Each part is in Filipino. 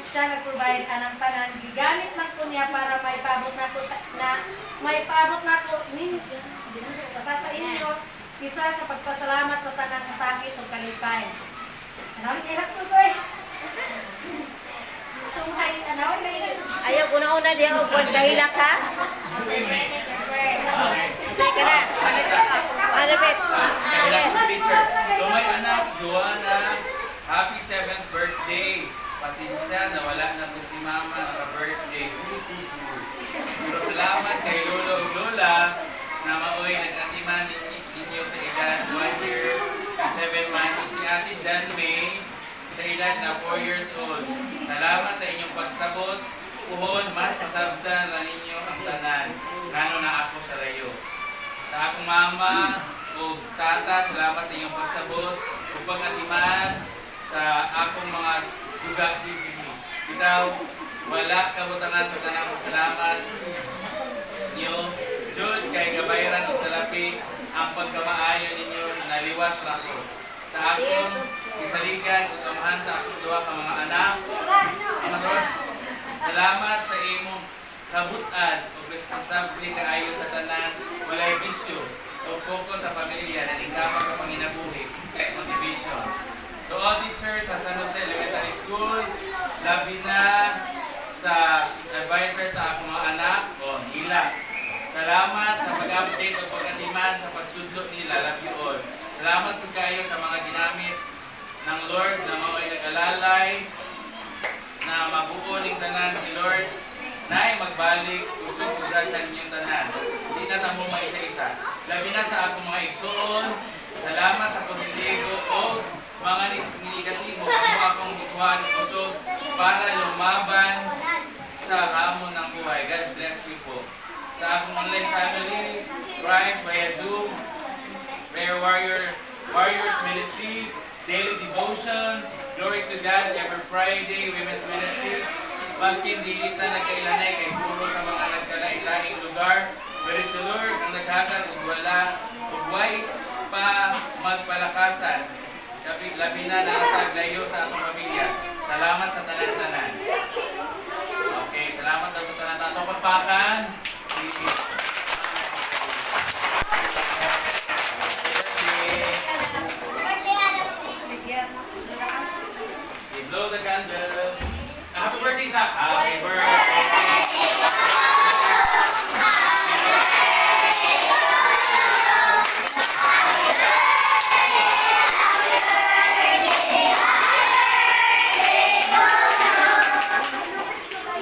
siya nag-provide anang tanan. Gigamit lang ko niya para may paabot na ko may paabot na ko ninyo sa inyo isa sa pagpasalamat sa tanang sakit o kalipay. Ano hirap ko ko eh. Tunghay ano lay. Ayaw una-una diya og buwan kahilak ha. Say ka na. Ano bet? So may anak, Joanna, happy 7th birthday. Pasensya, nawala na po si Mama, naka-birthday. So salamat kay Lolo o Lola na maoy nag-atiman ninyo sa edad 1 year, 7 months. Si Ate Dan May sa edad na 4 years old. Salamat sa inyong pagsabot. Puhon, mas masabdan na ninyo ang tanan. Lalo na ako sa layo. Sa akong mama o tata, salamat sa inyong pagsabot. Upang atiman sa akong mga duga dito. Ikaw, wala kabutangan sa tanang salamat niyo. Jud, kay kabayaran o salapi, ang pagkamaayo ninyo naliwat na ko. Sa akong isaligan o kamahan sa akong duwa ka mga anak. Salamat sa imong kabutan o responsable kaayo sa tanan, walay bisyo o focus sa pamilya na ikama sa panginabuhi, motivation. To all teachers sa San Jose Elementary School, labi na sa advisor sa akong mga anak o hila. Salamat sa pag-update o pag-atiman sa pagtudlo nila, love you all. Salamat po kayo sa mga ginamit ng Lord na mao'y nag-alalay, na mabuo ning tanan si Lord, na magbalik, usog o sa inyong tanan. Hindi na tamo maisa-isa. Labi na sa akong mga igsuon, salamat sa positibo o mga negatibo o akong ikuhan usog para lumaban sa hamon ng buhay. God bless you po. Sa akong online family, Rise via Zoom, Prayer Warriors Ministry, Daily Devotion, Glory to God, every Friday, Women's Ministry. Maskin dili ta nagkailanay kay puro sa mga nagkalain-laing lugar. Pero si Lord ang naghatag ug wala ug way pa magpalakasan. Labi na natag layo sa atong pamilya. Salamat sa tanan-tanan. Okay, salamat daw sa tanan-tanan. Pagpakan. Blow the candle. Happy birthday, Sa. Happy birthday.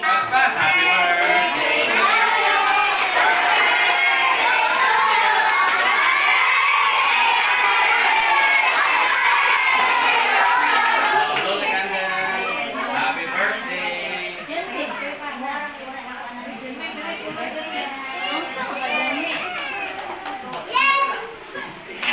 Pagpas, happy birthday. Blow the candle. Happy birthday.